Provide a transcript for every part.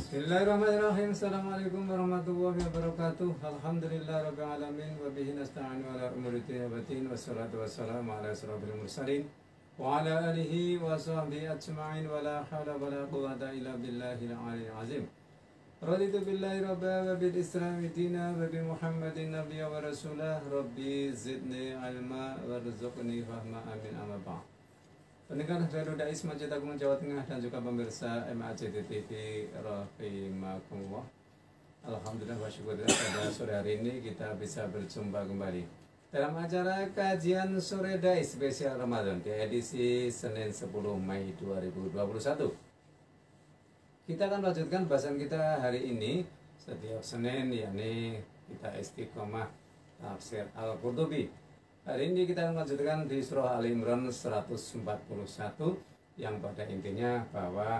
Bismillahirrahmanirrahim. Assalamualaikum warahmatullahi wabarakatuh. Alhamdulillah rabbil alamin wa bihi nasta'inu ala umuri dunya waddin wassalatu wassalamu ala asyrofil mursalin wa ala alihi wa sahbihi ajma'in wa la hawla wa la quwwata illa billahil aliyyil azim. Raditu billahi rabba wa bil islami dina wa bi Muhammadin nabiyya wa rasulah. Rabbi zidni ilma warzuqni fahma, amin amma ba'd. Pendengar Radio Dais Masjid Agung Jawa Tengah dan juga pemirsa MACD TV rahimakumullah. Alhamdulillah wa syukurillah pada sore hari ini kita bisa berjumpa kembali dalam acara kajian sore Dais spesial Ramadan di edisi Senin 10 Mei 2021. Kita akan lanjutkan bahasan kita hari ini setiap Senin, yakni kita istiqomah tafsir Al-Qurtubi. Hari ini kita akan lanjutkan di surah Ali Imran 141 yang pada intinya bahwa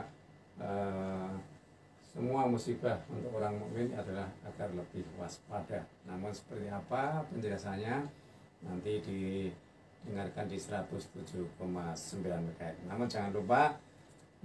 semua musibah untuk orang mukmin adalah agar lebih waspada. Namun seperti apa penjelasannya nanti didengarkan di 107,9 MHz. Namun jangan lupa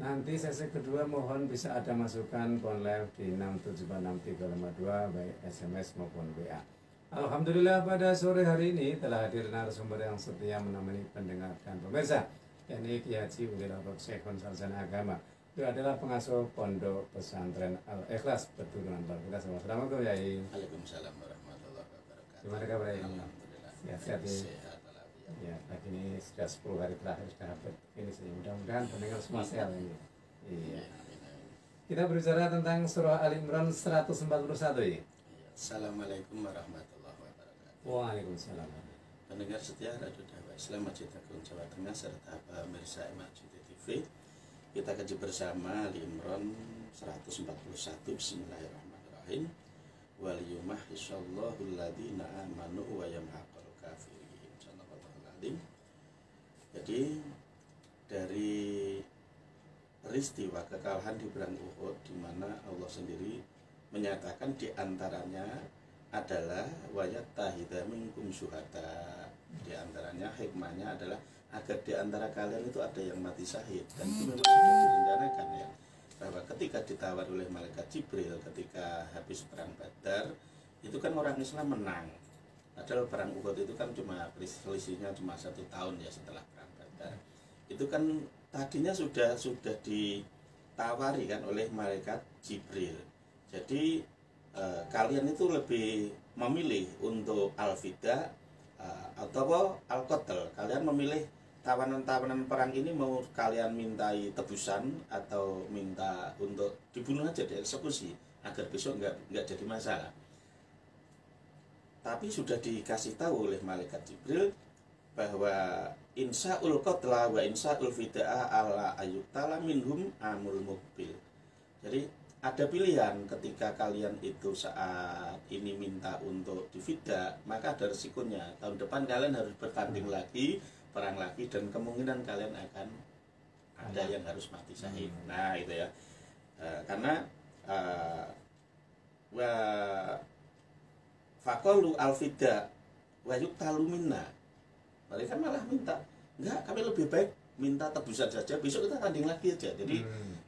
nanti sesi kedua mohon bisa ada masukan phone live di 6746352 baik SMS maupun WA. Alhamdulillah pada sore hari ini telah hadir narasumber yang setia menemani pendengar dan pemirsa, yakni Kiai Haji Ulil Albab Syekhun Sarjana Agama. Itu adalah pengasuh Pondok Pesantren Al-Ikhlas Peturunan Luar Biasa. Assalamualaikum Yai. Waalaikumsalam warahmatullahi wabarakatuh. Gimana kabar Yai? Alhamdulillah. Sehat-sehat ya. Sehat walafiat. Ya, pagi ini sudah 10 hari terakhir sudah hampir ini sih. Mudah-mudahan pendengar semua sehat ini. Iya. Kita berbicara tentang surah Ali Imran 141 ya. Assalamualaikum warahmatullahi wabarakatuh. Waalaikumsalam. Pendengar setia Radio Dakwah Islam Masjid Agung Jawa Tengah serta pemirsa MACD TV, kita kaji bersama Ali Imran 141. Bismillahirrahmanirrahim. Wal yumahhisallahu alladziina aamanu wa yamhaqul kafirin. Subhanallahul azim. Jadi dari peristiwa kekalahan di perang Uhud, di mana Allah sendiri menyatakan di antaranya adalah wayat tahida minkum syuhada. Di antaranya hikmahnya adalah agar di antara kalian itu ada yang mati syahid. Dan itu memang sudah direncanakan ya, bahwa ketika ditawar oleh malaikat Jibril ketika habis perang Badar, itu kan orang Islam menang. Padahal perang Uhud itu kan cuma selisihnya cuma 1 tahun ya setelah perang Badar. Itu kan tadinya sudah ditawari kan oleh malaikat Jibril. Jadi kalian itu lebih memilih untuk al-fida atau al-qatl. Kalian memilih tawanan-tawanan perang ini, mau kalian mintai tebusan atau minta untuk dibunuh aja, dieksekusi agar besok nggak jadi masalah. Tapi sudah dikasih tahu oleh malaikat Jibril bahwa insa'ul qatla wa insa'ul fida'a ala ayyuktala minhum amul mukbil. Jadi ada pilihan ketika kalian itu saat ini minta untuk difida, maka ada resikonya. Tahun depan kalian harus bertanding lagi, perang lagi, dan kemungkinan kalian akan ada yang harus mati syahid. Nah itu ya, karena wa faqalu al-fida wa yuktalu minna. Mereka malah minta, enggak, kami lebih baik minta tebusan saja, besok kita tanding lagi aja. Jadi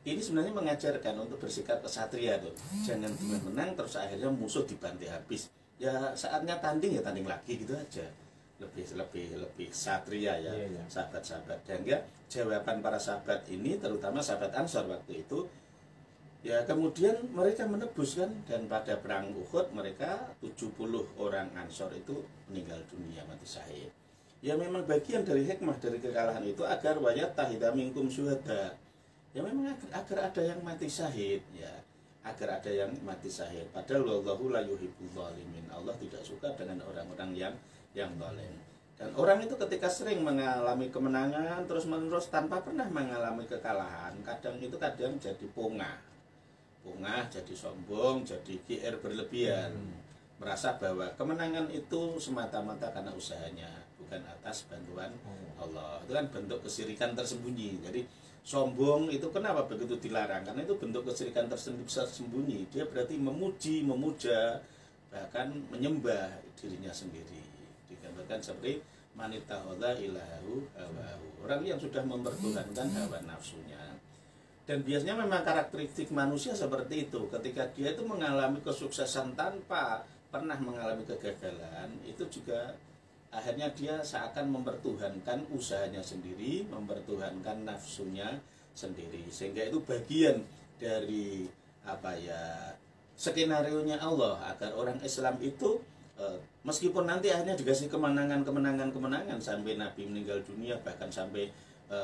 ini sebenarnya mengajarkan untuk bersikap kesatria tuh. Jangan cuma menang terus akhirnya musuh dibantai habis. Ya saatnya tanding ya tanding lagi gitu aja. Lebih satria ya, sahabat-sahabat. Dan ya jawaban para sahabat ini, terutama sahabat Ansor waktu itu, ya kemudian mereka menebus kan, dan pada perang Uhud mereka 70 orang Ansor itu meninggal dunia, mati syahid. Ya memang bagian dari hikmah dari kekalahan itu agar wayat tahida minkum syuhada. Ya memang agar ada yang mati syahid ya, agar ada yang mati syahid. Padahal wallahu la yuhibbul zalimin. Allah tidak suka dengan orang-orang yang zalim. Dan orang itu ketika sering mengalami kemenangan terus-menerus tanpa pernah mengalami kekalahan, kadang jadi pongah, jadi sombong, jadi GR berlebihan. Merasa bahwa kemenangan itu semata-mata karena usahanya, bukan atas bantuan Allah. Itu kan bentuk kesyirikan tersembunyi. Jadi sombong itu kenapa begitu dilarang? Karena itu bentuk kesyirikan tersembunyi. Dia berarti memuji, memuja, bahkan menyembah dirinya sendiri. Digambarkan seperti manitahoda ilahu hawahu, orang yang sudah mempertuhankan hawa nafsunya. Dan biasanya memang karakteristik manusia seperti itu. Ketika dia itu mengalami kesuksesan tanpa pernah mengalami kegagalan, itu juga akhirnya dia seakan mempertuhankan usahanya sendiri, mempertuhankan nafsunya sendiri. Sehingga itu bagian dari apa ya, skenario-nya Allah agar orang Islam itu meskipun nanti akhirnya dikasih kemenangan sampai Nabi meninggal dunia, bahkan sampai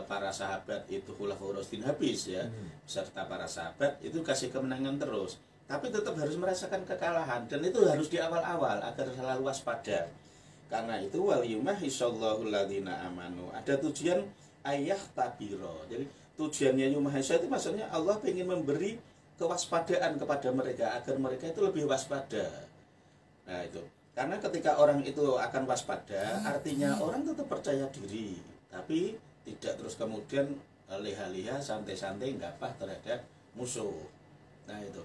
para sahabat itu khulafaur rasyidin habis ya, serta para sahabat itu kasih kemenangan terus, tapi tetap harus merasakan kekalahan, dan itu harus di awal-awal agar selalu waspada. Karena itu wal yumahisallahu alladzina amanu, ada tujuan ayah tabiro. Jadi tujuannya yumahisa itu maksudnya Allah ingin memberi kewaspadaan kepada mereka agar mereka itu lebih waspada. Nah itu, karena ketika orang itu akan waspada, artinya orang tetap percaya diri, tapi tidak terus kemudian leha-leha, santai-santai, gapah terhadap musuh. Nah itu,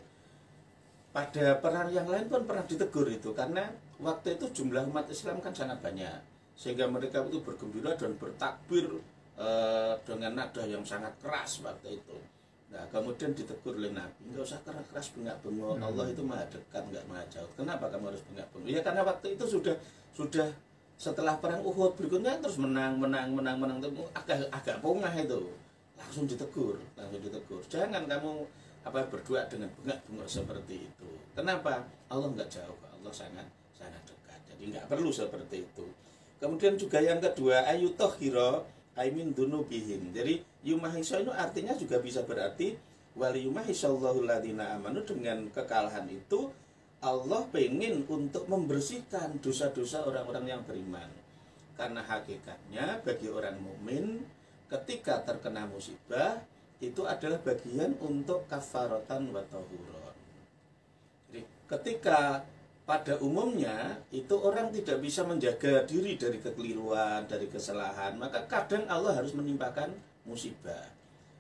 pada perang yang lain pun pernah ditegur itu, karena waktu itu jumlah umat Islam kan sangat banyak, sehingga mereka itu bergembira dan bertakbir dengan nada yang sangat keras waktu itu. Nah kemudian ditegur oleh Nabi, nggak usah keras-keras bengak-bengok, Allah itu maha dekat, nggak maha jauh. Kenapa kamu harus bengak-bengok? Ya karena waktu itu sudah setelah perang Uhud berikutnya terus menang agak pongah itu, langsung ditegur. Jangan kamu berdoa dengan bengak-bengok seperti itu. Kenapa? Allah nggak jauh, Allah sangat dekat. Jadi nggak perlu seperti itu. Kemudian juga yang kedua, ayutohiro aimin dunubihim. Jadi yumahisa itu artinya juga bisa berarti wali yumahisallahu ladina amanu. Dengan kekalahan itu Allah pengen untuk membersihkan dosa-dosa orang-orang yang beriman. Karena hakikatnya bagi orang mukmin ketika terkena musibah itu adalah bagian untuk kafaratan wa tahuron. Jadi ketika pada umumnya itu orang tidak bisa menjaga diri dari kekeliruan, dari kesalahan, maka kadang Allah harus menimpakan musibah.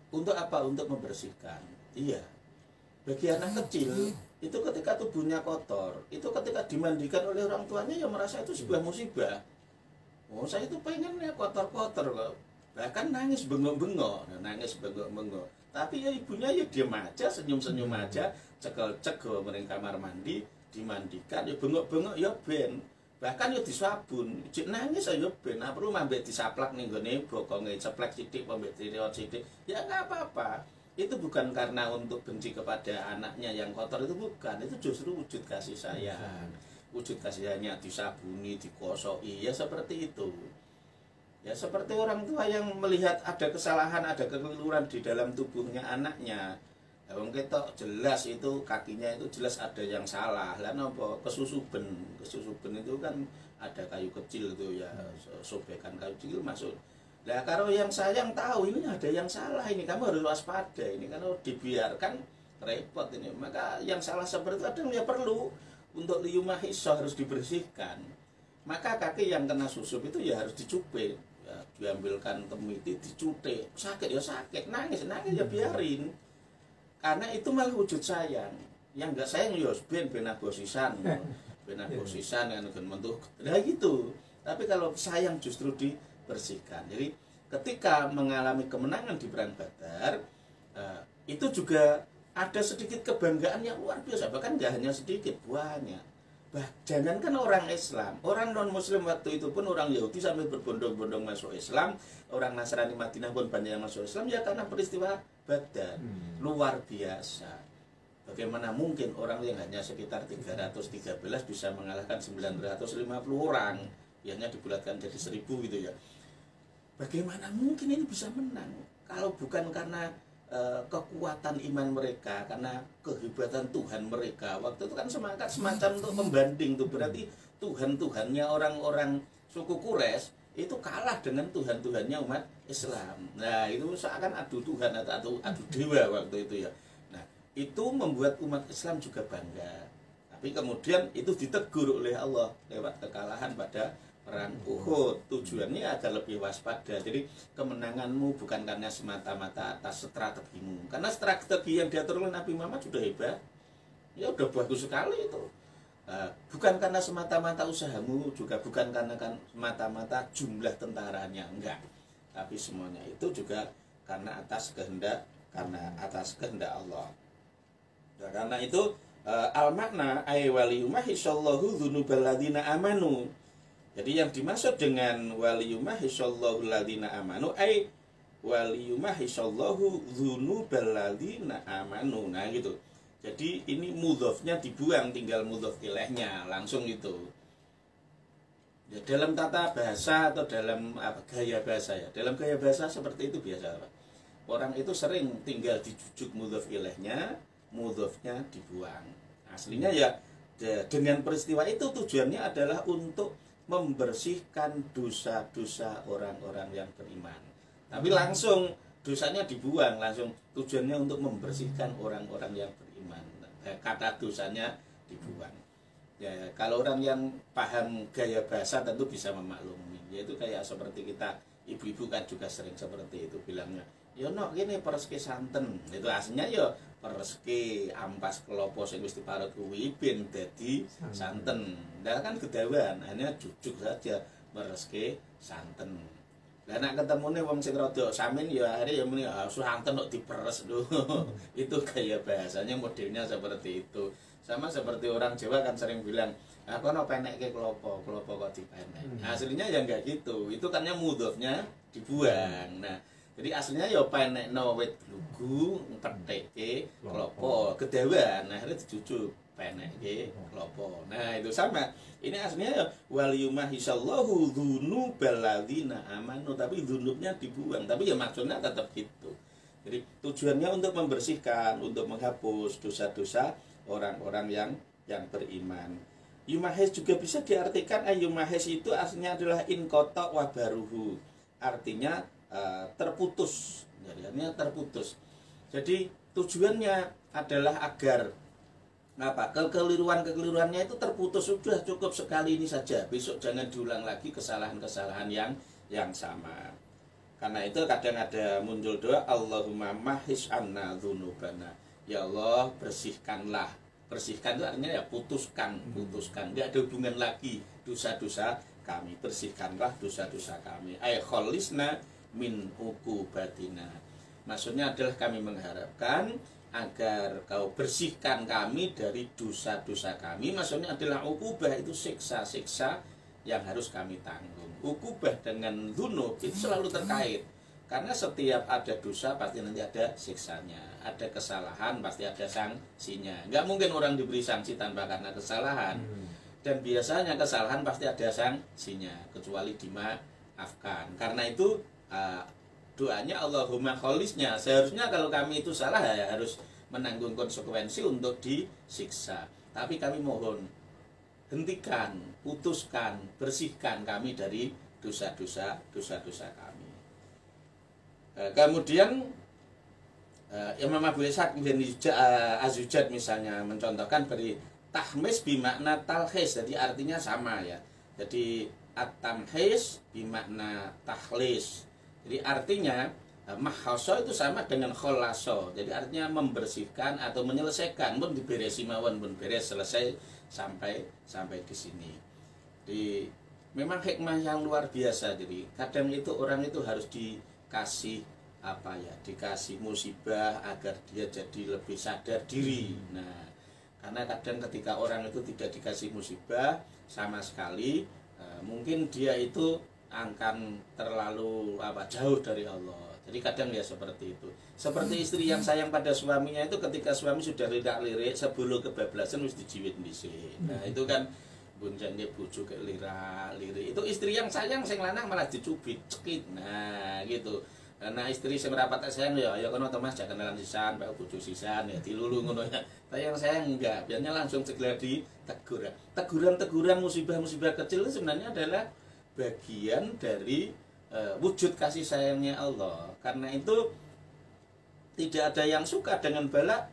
Untuk apa? Untuk membersihkan. Iya. Bagi anak kecil itu ketika tubuhnya kotor, itu ketika dimandikan oleh orang tuanya ya merasa itu sebuah musibah. Oh, saya itu pengennya kotor-kotor kok. Bahkan nangis bengok-bengok. Tapi ya ibunya ya diam aja, senyum-senyum aja, cekel-cekel mereka kamar mandi, dimandikan ya bengok-bengok ya ben. Bahkan ya disabun, cik nangis ya ben. Nah, perlu mambek disaplak ning gone bokonge, ceplek sithik, pambek diriot sithik. Ya enggak apa-apa. Itu bukan karena untuk benci kepada anaknya yang kotor, itu bukan. Itu justru wujud kasih sayang. Wujud kasih sayangnya disabuni, dikosoki, ya seperti itu. Ya seperti orang tua yang melihat ada kesalahan, ada kekeliruan di dalam tubuhnya anaknya. Wong ketok jelas itu kakinya itu jelas ada yang salah. Lah napa kesusuben itu kan ada kayu kecil itu ya, sobekan kayu kecil masuk. Lah kalau yang sayang tahu ini ada yang salah, ini kamu harus waspada, ini kalau dibiarkan repot ini. Maka yang salah seperti itu kadang ya perlu untuk liyumahiso, harus dibersihkan. Maka kaki yang kena susup itu ya harus dicupit, ya, diambilkan temiti, dicutik. Sakit ya sakit, nangis ya biarin. Karena itu malah wujud sayang. Yang enggak sayang ya ben agosisan. Ben agosisan kan mentuh. Nah gitu. Tapi kalau sayang justru dibersihkan. Jadi ketika mengalami kemenangan di perang Badar, itu juga ada sedikit kebanggaan yang luar biasa. Bahkan nggak hanya sedikit, banyak. Jangankan orang Islam, orang non-Muslim waktu itu pun, orang Yahudi sampai berbondong-bondong masuk Islam, orang Nasrani Madinah pun banyak yang masuk Islam, ya karena peristiwa Badar. Luar biasa. Bagaimana mungkin orang yang hanya sekitar 313 bisa mengalahkan 950 orang, biasanya dibulatkan jadi 1000 gitu ya. Bagaimana mungkin ini bisa menang? Kalau bukan karena kekuatan iman mereka, karena kehebatan Tuhan mereka. Waktu itu kan semacam untuk membanding tuh, berarti Tuhan-Tuhannya orang-orang suku Quraisy itu kalah dengan Tuhan-Tuhannya umat Islam. Nah itu seakan adu Tuhan atau adu dewa waktu itu ya. Nah itu membuat umat Islam juga bangga. Tapi kemudian itu ditegur oleh Allah lewat kekalahan pada perang Uhud. Tujuannya agar lebih waspada. Jadi kemenanganmu bukan karena semata-mata atas strategimu, karena strategi yang diatur oleh Nabi Muhammad sudah hebat, ya udah bagus sekali itu. Bukan karena semata-mata usahamu, juga bukan karena semata-mata jumlah tentaranya, enggak. Tapi semuanya itu juga karena atas kehendak karena atas kehendak Allah. Nah, karena itu al makna ay waliyumahi sallahu dzunubal ladzina amanu. Jadi yang dimaksud dengan waliyumahi sallahu ladzina amanu ay waliyumahi sallahu dzunubal ladzina amanu. Nah gitu. Jadi ini mudhofnya dibuang, tinggal mudhof ilaihnya langsung itu. Ya, dalam tata bahasa atau dalam gaya bahasa ya. Dalam gaya bahasa seperti itu biasa. Orang itu sering tinggal dijujuk mudhof ilaihnya, mudhofnya dibuang. Aslinya ya dengan peristiwa itu tujuannya adalah untuk membersihkan dosa-dosa orang-orang yang beriman. Tapi langsung dosanya dibuang, langsung tujuannya untuk membersihkan orang-orang yang beriman. Kata dosanya dibuang. Ya, kalau orang yang paham gaya bahasa tentu bisa memaklumi. Yaitu kayak seperti kita, ibu-ibu kan juga sering seperti itu bilangnya. Ya no, gini pereske santen. Itu aslinya ya pereske ampas kelopo sing wis diparut kuwi ben dadi santen. Nah kan kedawan, hanya jujuk saja pereske santen. Lah nek ketemune wong sing rada samin ya akhirnya ya muni santen kok diperes lho. Itu gaya bahasanya modelnya seperti itu. Sama seperti orang Jawa kan sering bilang, aku no penekke klopo kok dipenek. Aslinya ya enggak gitu. Itu karena mudhofnya dibuang. Nah, jadi aslinya ya penekno wit lugu, petekke klopo, kedawan. Nah, akhirnya dijujuk penekke klopo. Nah, itu sama. Ini aslinya ya waliyumahi sallahu dzunubal ladzina amanu, tapi dzunubnya dibuang. Tapi ya maksudnya tetap gitu. Jadi tujuannya untuk membersihkan, untuk menghapus dosa-dosa orang-orang yang beriman. Yumahes juga bisa diartikan yumahes itu aslinya adalah inqata wa baruhu. Artinya terputus. Jadinya terputus. Jadi tujuannya adalah agar kekeliruannya itu terputus. Sudah cukup sekali ini saja. Besok jangan diulang lagi kesalahan-kesalahan yang sama. Karena itu kadang ada muncul doa Allahumma mahis anna dzunubana. Ya Allah, bersihkanlah. Bersihkan itu artinya ya putuskan. Tidak ada hubungan lagi dosa-dosa kami. Bersihkanlah dosa-dosa kami. Ay kholisna min uqubatina. Maksudnya adalah kami mengharapkan agar kau bersihkan kami dari dosa-dosa kami. Maksudnya adalah uqubah itu siksa-siksa yang harus kami tanggung. Uqubah dengan dzunub itu selalu terkait. Karena setiap ada dosa pasti nanti ada siksanya. Ada kesalahan pasti ada sanksinya. Nggak mungkin orang diberi sanksi tanpa karena kesalahan. Dan biasanya kesalahan pasti ada sanksinya, kecuali dimaafkan. Karena itu doanya Allahumma kholisnya. Seharusnya kalau kami itu salah ya harus menanggung konsekuensi untuk disiksa. Tapi kami mohon hentikan, putuskan, bersihkan kami dari dosa-dosa kami. Kemudian Imam Abu Ishaq bin Az-Zujad misalnya mencontohkan beri tahmis bimakna talhis, jadi artinya sama ya. Jadi at-tamhis bimakna tahlis. Jadi artinya mahhaso itu sama dengan kholaso. Jadi artinya membersihkan atau menyelesaikan, pun diberesi mawon pun beres selesai sampai di sini. Jadi memang hikmah yang luar biasa. Jadi kadang itu orang itu harus dikasih dikasih musibah agar dia jadi lebih sadar diri. Nah, karena kadang ketika orang itu tidak dikasih musibah sama sekali, mungkin dia itu akan terlalu jauh dari Allah. Jadi kadang ya seperti itu. Seperti istri yang sayang pada suaminya itu ketika suami sudah lirak-lirik sebelum kebablasan harus dijiwit dhisik. Nah, itu kan bunjane bojo ke lirak-lirik. Itu istri yang sayang sing lanang malah dicubit, cekit. Nah, gitu. Karena istri sing rapat sayang ya kono to Mas jangan kenalan sisan, pak bojo sisan ya dilulu ngono ya. Tapi yang sayang enggak, biasanya langsung segera ditegur. Teguran-teguran musibah-musibah kecil itu sebenarnya adalah bagian dari wujud kasih sayangnya Allah. Karena itu tidak ada yang suka dengan bala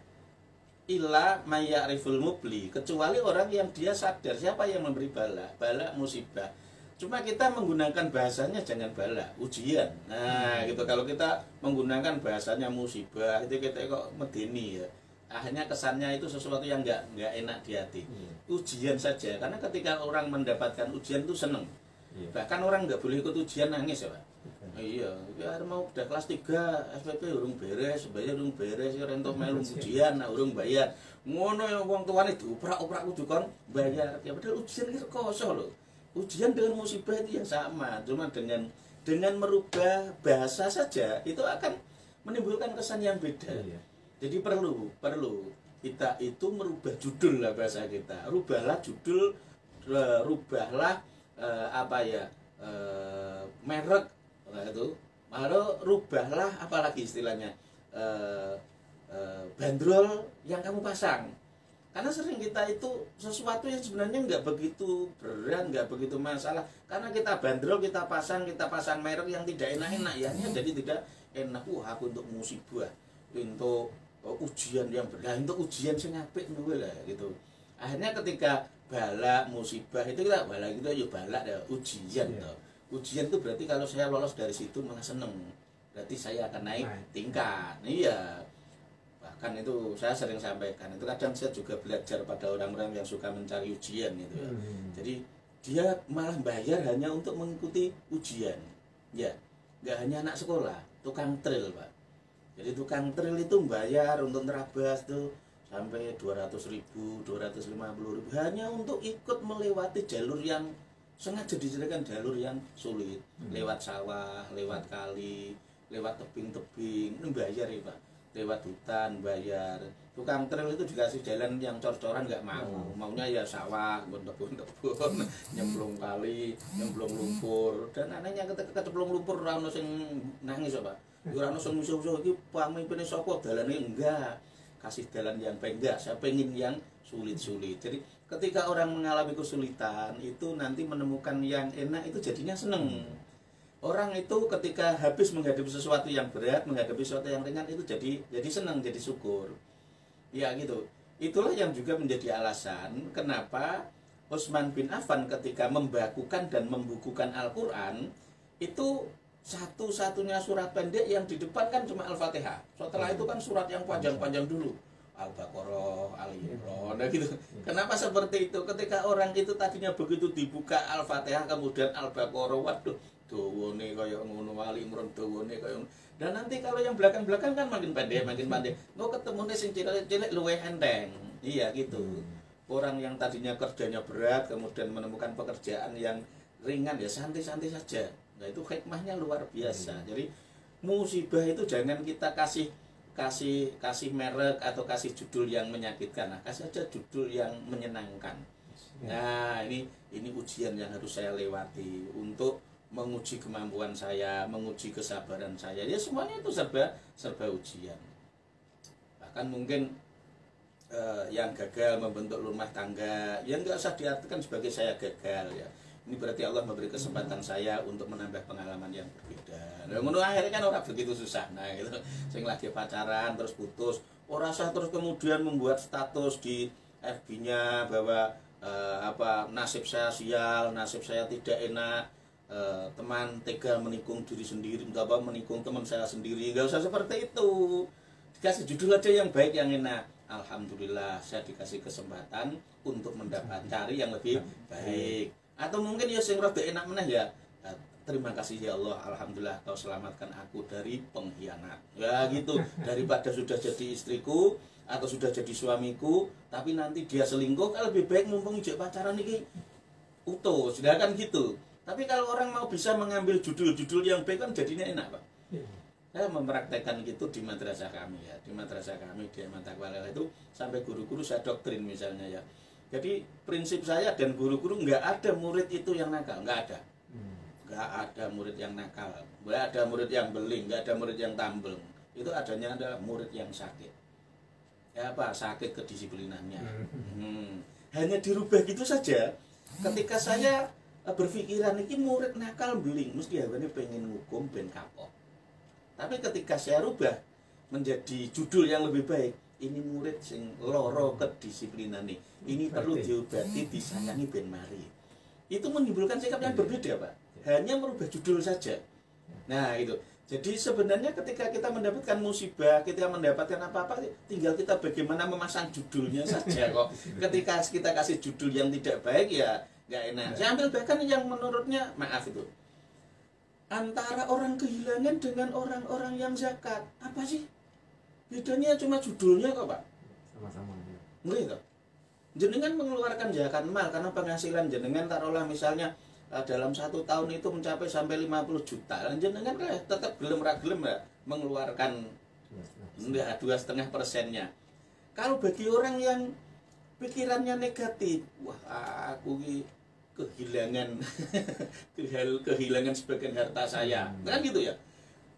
illa mayyariful mubli, kecuali orang yang dia sadar siapa yang memberi bala musibah. Cuma kita menggunakan bahasanya jangan bala, ujian. Nah, gitu. Kalau kita menggunakan bahasanya musibah, itu kita kok medeni ya. Akhirnya kesannya itu sesuatu yang enggak enak di hati. Ujian saja, karena ketika orang mendapatkan ujian itu seneng. Bahkan orang nggak boleh ikut ujian nangis ya Pak. Iya, ya mau udah kelas 3 SPP urung beres, bayar urung beres, ya rentok melu ujian, nah urung bayar. Ngono ya wong tuane dioprak-oprak kudu kon bayar. Ya padahal ujian iki rekoso lho. Ujian dengan musibah itu yang sama, cuma dengan merubah bahasa saja itu akan menimbulkan kesan yang beda. Iya. Jadi perlu kita itu merubah judul lah bahasa kita. Rubahlah judul, rubahlah merek itu. Lalu rubahlah apalagi istilahnya bandrol yang kamu pasang. Karena sering kita itu sesuatu yang sebenarnya nggak begitu berat, nggak begitu masalah. Karena kita bandrol, kita pasang merek yang tidak enak-enak ya. Jadi tidak enak. Aku untuk musibah, untuk ujian yang berat, untuk ujian sing apik dulu lah gitu. Akhirnya ketika bala musibah itu kita bala gitu ya bala ya ujian toh. Ujian itu berarti kalau saya lolos dari situ malah seneng. Berarti saya akan naik tingkat. Iya. Kan itu saya sering sampaikan, itu kadang saya juga belajar pada orang-orang yang suka mencari ujian gitu ya. Jadi dia malah bayar hanya untuk mengikuti ujian ya, nggak hanya anak sekolah, tukang tril Pak. Jadi tukang tril itu bayar untuk nerabas tuh sampai 200.000, 250.000 hanya untuk ikut melewati jalur yang sengaja dijadikan jalur yang sulit, lewat sawah, lewat kali, lewat tebing-tebing, ini bayar ya Pak. Lewat hutan bayar. Tukang tril itu dikasih jalan yang cor-coran nggak mau, maunya ya sawah, kebun-kebun, nyemplung kali, nyemplung lumpur, dan anehnya ketika kecemplung lumpur ora ono sing nangis Pak. Ora ono sing musuh-musuh iki pamimpine sapa dalane enggak. Kasih jalan yang baik enggak, saya pengen yang sulit-sulit. Jadi ketika orang mengalami kesulitan itu nanti menemukan yang enak itu jadinya seneng. Orang itu ketika habis menghadapi sesuatu yang berat, menghadapi sesuatu yang ringan itu jadi senang, jadi syukur. Ya gitu. Itulah yang juga menjadi alasan kenapa Utsman bin Affan ketika membakukan dan membukukan Al-Qur'an itu satu-satunya surat pendek yang di depan kan cuma Al-Fatihah. Setelah itu kan surat yang panjang-panjang dulu. Al-Baqarah, Al-Imran, gitu. Kenapa seperti itu? Ketika orang itu tadinya begitu dibuka Al-Fatihah kemudian Al-Baqarah, waduh, dawane kaya ngono, Al-Imran dawane kaya ngono. Dan nanti kalau yang belakang-belakang kan makin pendek. Mau ketemune sing cilik-cilik luwih enteng. Iya gitu. Orang yang tadinya kerjanya berat kemudian menemukan pekerjaan yang ringan ya santai-santai saja. Nah, itu hikmahnya luar biasa. Jadi musibah itu jangan kita kasih merek atau kasih judul yang menyakitkan. Nah, kasih aja judul yang menyenangkan. Nah, ini ujian yang harus saya lewati untuk menguji kemampuan saya, menguji kesabaran saya. Ya semuanya itu serba ujian. Bahkan mungkin yang gagal membentuk rumah tangga, ya nggak usah diartikan sebagai saya gagal ya. Ini berarti Allah memberi kesempatan saya untuk menambah pengalaman yang berbeda. Nah, menurut akhirnya kan orang begitu susah. Nah, gitu. Sing lagi pacaran terus putus, orang sah terus kemudian membuat status di FB-nya bahwa nasib saya sial, nasib saya tidak enak. Teman tega menikung diri sendiri, nggak apa menikung teman saya sendiri, nggak usah seperti itu. Dikasih judul aja yang baik, yang enak. Alhamdulillah saya dikasih kesempatan untuk mendapat cari yang lebih baik. Atau mungkin ya sing rada enak meneh ya. Terima kasih ya Allah, alhamdulillah kau selamatkan aku dari pengkhianat. Ya gitu. Daripada sudah jadi istriku atau sudah jadi suamiku, tapi nanti dia selingkuh, kan lebih baik mumpung ijek pacaran iki utuh. Sedangkan gitu. Tapi kalau orang mau bisa mengambil judul-judul yang baik kan jadinya enak, Pak. Saya mempraktekkan gitu di madrasah kami ya. Di madrasah kami di Matakwalel itu sampai guru-guru saya doktrin misalnya ya. Jadi prinsip saya dan guru-guru nggak ada murid itu yang nakal, nggak ada. Nggak ada murid yang nakal, nggak ada murid yang beling, nggak ada murid yang tambeng. Itu adanya adalah murid yang sakit. Ya apa? Sakit kedisiplinannya. Hanya dirubah gitu saja. Ketika saya berpikiran ini murid nakal beling, mesti ini pengen ngukum ben kapok. Tapi ketika saya rubah menjadi judul yang lebih baik, ini murid sing loro kedisiplinan ini perlu diobati, disayangi ben mari. Itu menimbulkan sikap yang berbeda, Pak. Hanya merubah judul saja. Nah, itu. Jadi sebenarnya ketika kita mendapatkan musibah, ketika mendapatkan apa-apa, tinggal kita bagaimana memasang judulnya saja kok. Ketika kita kasih judul yang tidak baik ya nggak enak. Saya ambil bahkan yang menurutnya maaf itu. antara orang kehilangan dengan orang-orang yang zakat. Apa sih? Bedanya cuma judulnya kok, Pak. Sama-sama. Ya. Nggih toh. Jenengan mengeluarkan zakat mal karena penghasilan jenengan taruhlah misalnya dalam 1 tahun itu mencapai sampai 50 juta. Dan jenengan tetap gelem ra gelem mengeluarkan 2,5%-nya. Kalau bagi orang yang pikirannya negatif, wah aku ini kehilangan sebagian harta saya, kan gitu ya.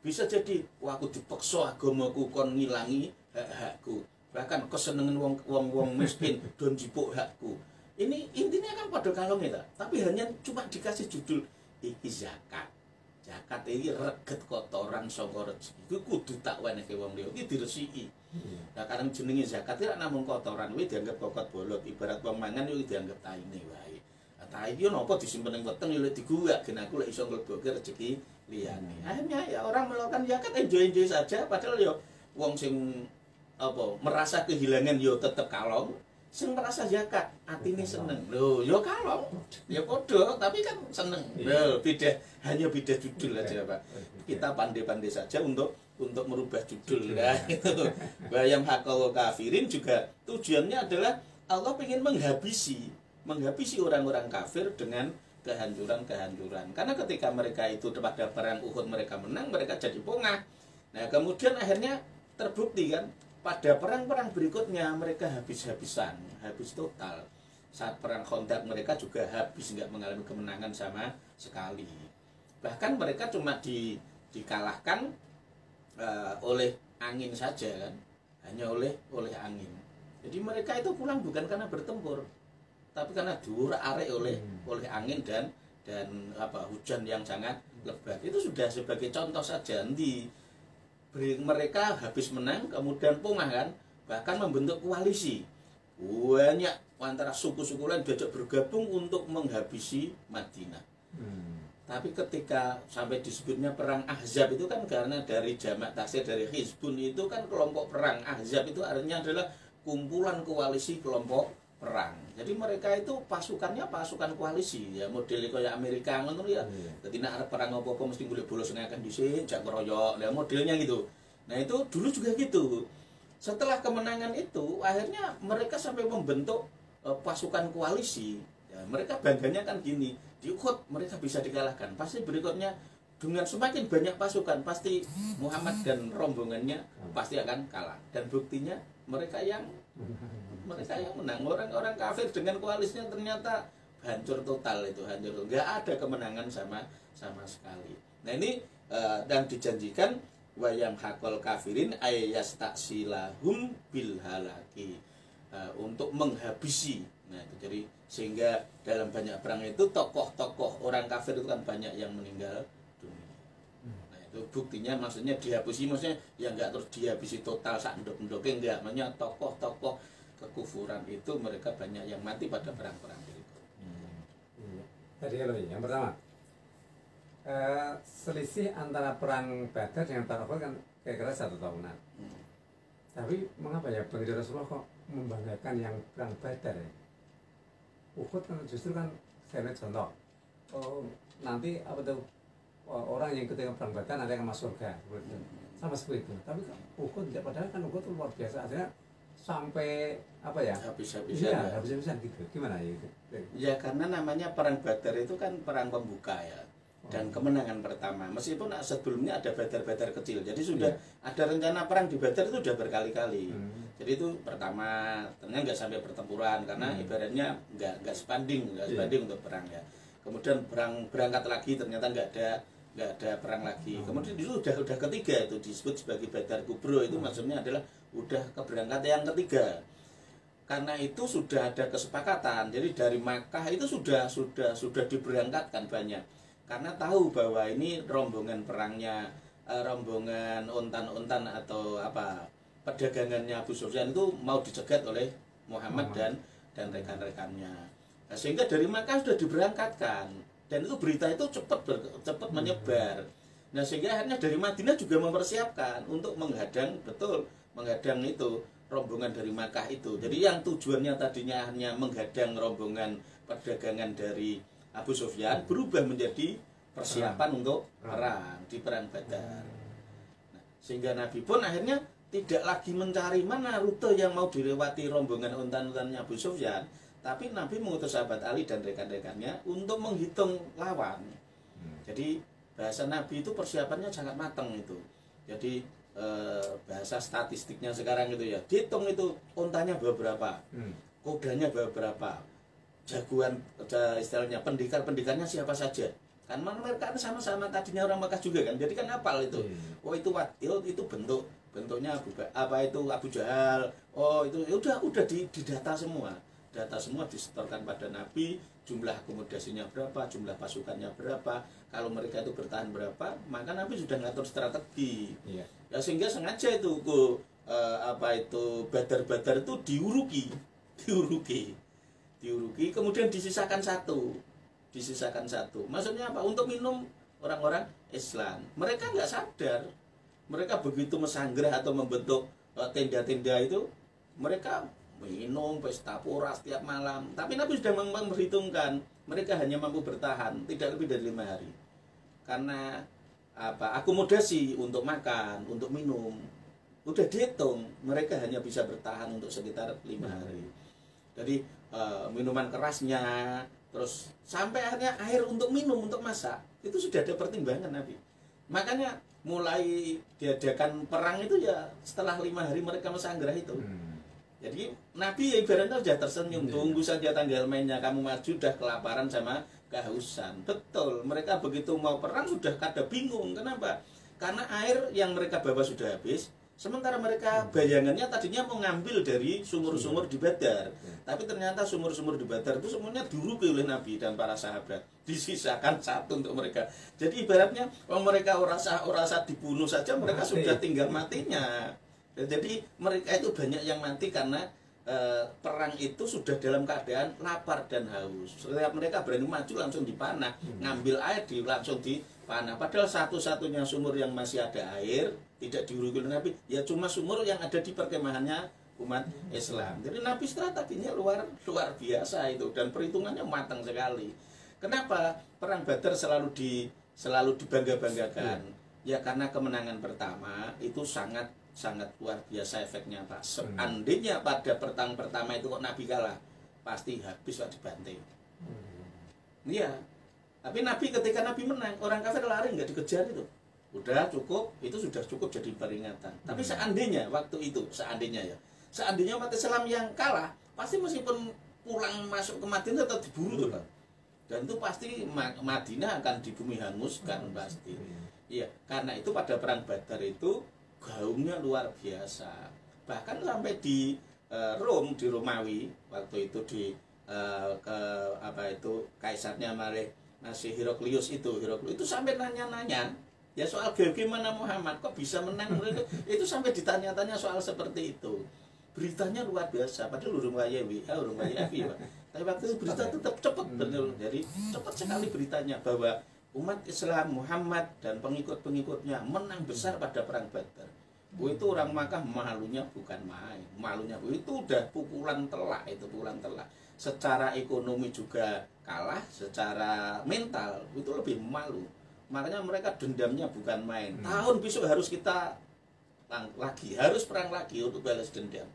Bisa jadi, wah aku dipaksa agamaku kon ngilangi hak-hakku. Bahkan kesenengan wong miskin don jipuk hakku. Ini intinya kan pada kalong ya, tapi hanya cuma dikasih judul iki zakat. Zakat ini reget kotoran saka rezeki. Iku kudu tak wenehke wong liya iki diresiki. Nah, karena jenenge zakat iki namung kotoran kuwi dianggap kokot bolot. Ibarat wong mangan iki dianggap taine wae. Nah, tai iki napa disimpen ning weteng ya lek diguwak gen aku lek iso nglebokke rezeki liyane. Akhirnya ya orang melakukan zakat enjoy-enjoy saja padahal ya wong sing merasa kehilangan yo tetep kalong, sing merasa zakat atine seneng lho yo kalong ya podo tapi kan seneng lho hanya beda judul aja Pak. Kita pandai-pandai saja untuk merubah judul ya itu. Bayam hakal kafirin juga tujuannya adalah Allah ingin menghabisi orang-orang kafir dengan kehancuran karena ketika mereka itu pada perang Uhud mereka menang, mereka jadi pongah. Nah kemudian akhirnya terbukti kan pada perang-perang berikutnya mereka habis total. Saat perang Khandaq mereka juga habis, nggak mengalami kemenangan sama sekali. Bahkan mereka cuma dikalahkan oleh angin saja kan, hanya oleh angin. Jadi mereka itu pulang bukan karena bertempur, tapi karena diurak-arik oleh angin dan hujan yang sangat lebat. Itu sudah sebagai contoh saja. Mereka habis menang kemudian pongah kan, bahkan membentuk koalisi banyak antara suku-suku lain diajak bergabung untuk menghabisi Madinah. Tapi ketika sampai disebutnya perang Ahzab itu kan karena dari jamak taksir dari Hizbun itu kan kelompok perang. Ahzab itu artinya adalah kumpulan koalisi kelompok perang. Jadi mereka itu pasukannya pasukan koalisi ya, model kayak Amerika ngono ya. Dadi nek arep perang apa-apa mesti golek bolos ngakan dhisik, jak ngeroyok. Lah modelnya gitu. Nah, itu dulu juga gitu. Setelah kemenangan itu akhirnya mereka sampai membentuk pasukan koalisi. Ya, mereka bangganya kan gini, di Uhud mereka bisa dikalahkan. Pasti berikutnya dengan semakin banyak pasukan pasti Muhammad dan rombongannya pasti akan kalah. Dan buktinya mereka yang menang. Orang-orang kafir dengan koalisnya ternyata hancur total itu, hancur. Nggak ada kemenangan sama sekali. Nah ini dan dijanjikan wayam hakol kafirin ayas taksilahum bil halaki, untuk menghabisi. Nah itu jadi sehingga dalam banyak perang itu tokoh-tokoh orang kafir itu kan banyak yang meninggal dunia. Nah itu buktinya maksudnya dihabisi, maksudnya ya enggak terus dihabisi total sak ndok-ndoke enggak, maksudnya tokoh-tokoh kekufuran itu mereka banyak yang mati pada perang-perang berikut. Tadi kalau yang pertama selisih antara perang Badar dengan perang Uhud kan kira-kira 1 tahunan. Tapi mengapa ya Baginda Rasulullah kok membanggakan yang perang Badar ya? Uhud kan justru kan saya lihat contoh, nanti apa tuh orang yang ketika perang Badar nanti akan masuk surga, sama seperti itu. Tapi kan Uhud tidak, padahal kan Uhud itu luar biasa, artinya sampai apa ya? Habis-habisan gitu. Gimana ya itu? Ya karena namanya perang Badar itu kan perang pembuka ya. Dan kemenangan pertama, meskipun sebelumnya ada Badar-Badar kecil, jadi sudah ada rencana perang di Badar itu sudah berkali-kali. Jadi itu pertama, ternyata nggak sampai pertempuran karena ibaratnya nggak sebanding untuk perang ya. Kemudian berangkat lagi ternyata nggak ada perang lagi. Kemudian itu udah ketiga itu disebut sebagai Badar Kubro, itu maksudnya adalah udah keberangkatan yang ketiga. Karena itu sudah ada kesepakatan, jadi dari Makkah itu sudah diberangkatkan banyak. Karena tahu bahwa ini rombongan perangnya, rombongan untan-untan atau perdagangannya Abu Sufyan itu mau dicegat oleh Muhammad dan rekan-rekannya. Nah, sehingga dari Makkah sudah diberangkatkan dan itu berita itu cepat menyebar. Nah sehingga akhirnya dari Madinah juga mempersiapkan untuk menghadang itu rombongan dari Makkah itu. Jadi yang tujuannya tadinya hanya menghadang rombongan perdagangan dari Abu Sufyan berubah menjadi persiapan untuk perang di perang Badar. Nah, sehingga Nabi pun akhirnya tidak lagi mencari mana rute yang mau dilewati rombongan untan-untannya Abu Sufyan, tapi Nabi mengutus sahabat Ali dan rekan-rekannya untuk menghitung lawan. Jadi bahasa Nabi itu persiapannya sangat matang itu. Jadi bahasa statistiknya sekarang itu ya, dihitung itu untanya berapa, kudanya berapa, jagoan istilahnya pendekar-pendekarnya siapa saja. Kan mereka kan sama-sama tadinya orang Makkah juga kan, jadi kan hafal itu. Oh itu bentuknya Abu Jahal. Oh itu udah didata semua. Data semua disetorkan pada Nabi, jumlah akomodasinya berapa, jumlah pasukannya berapa, kalau mereka itu bertahan berapa, maka Nabi sudah ngatur strategi. Ya sehingga sengaja itu Badar-Badar itu diuruki, kemudian disisakan satu. Maksudnya apa? Untuk minum orang-orang Islam. Mereka nggak sadar. Mereka begitu mesanggah atau membentuk tenda-tenda itu, mereka minum pesta pora setiap malam. Tapi Nabi sudah memperhitungkan mereka hanya mampu bertahan tidak lebih dari 5 hari. Karena akomodasi untuk makan, untuk minum udah dihitung, mereka hanya bisa bertahan untuk sekitar 5 hari. Jadi minuman kerasnya, terus sampai akhirnya air untuk minum, untuk masak, itu sudah ada pertimbangan Nabi. Makanya mulai diadakan perang itu ya setelah 5 hari mereka mesanggah itu. Jadi Nabi ibaratnya sudah tersenyum, tunggu saja tanggal mainnya, kamu maju sudah kelaparan sama kehausan. Betul, mereka begitu mau perang sudah kada bingung. Kenapa? Karena air yang mereka bawa sudah habis. Sementara mereka bayangannya tadinya mau ngambil dari sumur-sumur di Badar, tapi ternyata sumur-sumur di Badar itu semuanya diuruki oleh Nabi dan para sahabat, disisakan satu untuk mereka. Jadi ibaratnya mereka orasa dibunuh saja, mereka sudah tinggal matinya. Jadi mereka itu banyak yang mati karena perang itu sudah dalam keadaan lapar dan haus. Setiap mereka berani maju langsung dipanah, ngambil air langsung dipanah. Padahal satu-satunya sumur yang masih ada air tidak diuruki oleh Nabi, ya cuma sumur yang ada di perkemahannya umat Islam. Jadi Nabi strateginya luar biasa itu, dan perhitungannya matang sekali. Kenapa perang Badar selalu dibangga-banggakan? Ya karena kemenangan pertama itu sangat luar biasa efeknya, Pak. Seandainya pada perang pertama itu kok Nabi kalah, pasti habis Pak, dibanting. Iya. Tapi Nabi ketika Nabi menang, orang kafir lari nggak dikejar itu. Udah cukup, itu sudah cukup jadi peringatan. Tapi seandainya waktu itu, seandainya umat Islam yang kalah, pasti meskipun pulang masuk ke Madinah tetap diburu tuh, Pak. Dan itu pasti Madinah akan dibumi hanguskan pasti. Iya, karena itu pada perang Badar itu gaungnya luar biasa. Bahkan sampai di Rom, di Romawi waktu itu kaisarnya masih Heraklius itu sampai nanya-nanya ya soal gimana Muhammad kok bisa menang itu sampai ditanya-tanya soal seperti itu. Beritanya luar biasa, padahal urung wayawi, Pak. Tapi waktu itu berita tetap cepat benar. Jadi cepat sekali beritanya bahwa umat Islam Muhammad dan pengikut-pengikutnya menang besar pada perang Badar. Itu orang Makkah malunya bukan main. Malunya itu udah pukulan telak. Secara ekonomi juga kalah, secara mental itu lebih malu. Makanya mereka dendamnya bukan main. Tahun besok harus kita harus perang lagi untuk balas dendam.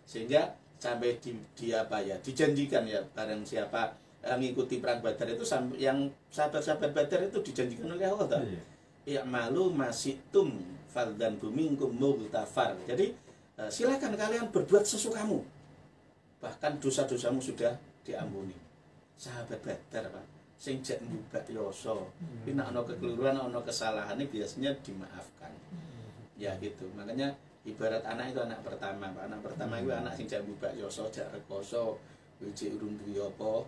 Sehingga sampai dijanjikan ya, barang siapa mengikuti perang Badar itu, yang sahabat-sahabat Badar itu dijanjikan oleh Allah. Ya malu masitum faldan bumingkum mughtafar. Jadi silakan kalian berbuat sesukamu, bahkan dosa-dosamu sudah diampuni. Sahabat Badar, Pak, sing jak nyubak yoso, nek ana kekeliruan, ana kesalahan biasanya dimaafkan. Ya gitu. Makanya ibarat anak itu anak pertama, Pak. Anak pertama itu anak sing jak nyubak yoso, jak rekoso, wiji urung duwe apa.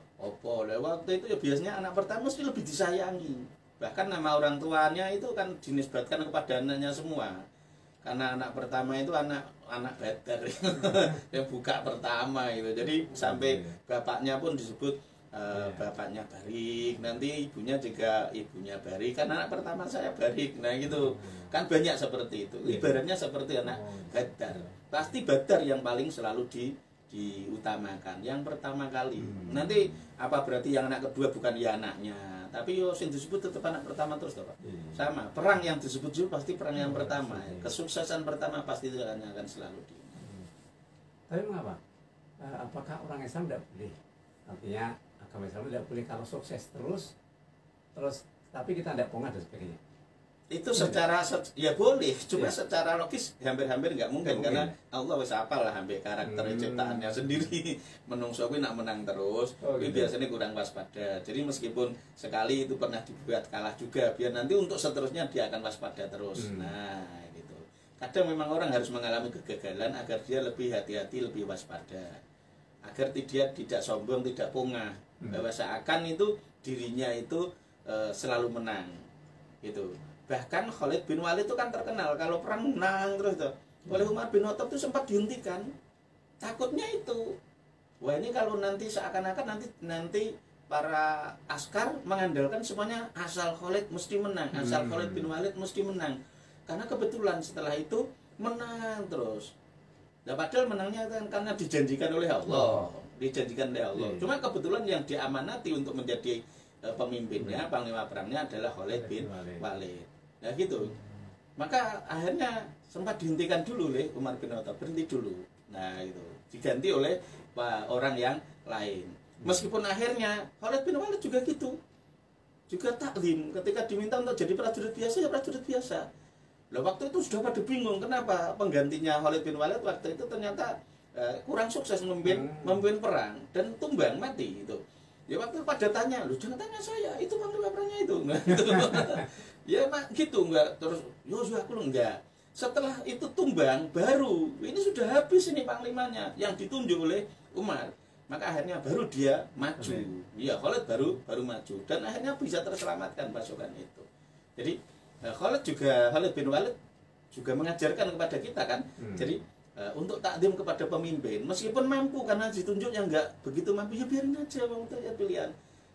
Waktu itu ya biasanya anak pertama mesti lebih disayangi. Bahkan nama orang tuanya itu kan dinisbatkan kepada anaknya semua. Karena anak pertama itu anak Badar yang buka pertama itu. Jadi sampai bapaknya pun disebut bapaknya Barik, nanti ibunya juga ibunya Barik, kan anak pertama saya Barik. Nah gitu kan banyak seperti itu. Ibaratnya seperti anak Badar. Pasti Badar yang paling selalu diutamakan. Yang pertama kali. Nanti apa berarti yang anak kedua bukan ya anaknya, tapi yo sing disebut tetap anak pertama terus toh, Pak. Sama. Perang yang disebut dulu pasti perang yang pertama. Kesuksesan pertama pasti itu akan selalu di. Tapi mengapa? Apakah orang Islam tidak boleh? Artinya agama Islam tidak boleh kalau sukses terus tapi kita tidak pongah dan sebagainya. Itu secara ya boleh, cuma secara logis hampir-hampir nggak mungkin karena Allah wis hafal lah hampir karakter ciptaannya sendiri. Menungso kuwi nak menang terus, itu biasanya kurang waspada. Jadi meskipun sekali itu pernah dibuat kalah juga, biar nanti untuk seterusnya dia akan waspada terus. Nah, gitu. Kadang memang orang harus mengalami kegagalan agar dia lebih hati-hati, lebih waspada. Agar dia tidak sombong, tidak pongah. Bahwa seakan itu dirinya itu selalu menang. Gitu. Bahkan Khalid bin Walid itu kan terkenal kalau perang menang terus tuh. Oleh Umar bin Khattab itu sempat dihentikan. Takutnya itu. Wah, ini kalau nanti seakan-akan nanti para askar mengandalkan semuanya asal Khalid mesti menang, asal Khalid bin Walid mesti menang. Karena kebetulan setelah itu menang terus. Nah, padahal menangnya kan karena dijanjikan oleh Allah. Dijanjikan oleh Allah. Cuma kebetulan yang diamanati untuk menjadi pemimpinnya, panglima perangnya adalah Khalid bin Walid. Nah gitu. Maka akhirnya sempat dihentikan dulu oleh Umar bin Khattab, berhenti dulu. Nah itu diganti oleh orang yang lain. Meskipun akhirnya Khalid bin Walid juga gitu, juga taklim ketika diminta untuk jadi prajurit biasa ya prajurit biasa. Lah waktu itu sudah pada bingung kenapa penggantinya Khalid bin Walid waktu itu ternyata kurang sukses memimpin perang dan tumbang mati itu. Ya waktu pada tanya, lu jangan tanya saya, itu panglima perangnya itu. Nah, gitu. Ya mak gitu enggak terus yo aku enggak. Setelah itu tumbang baru ini sudah habis ini panglimanya yang ditunjuk oleh Umar. Maka akhirnya baru dia maju. Iya, Khalid baru maju dan akhirnya bisa terselamatkan pasukan itu. Jadi Khalid bin Walid juga mengajarkan kepada kita kan. Jadi untuk takdim kepada pemimpin meskipun mampu karena ditunjuk yang enggak begitu mampu ya biarin aja Bang, itu ya pilihan.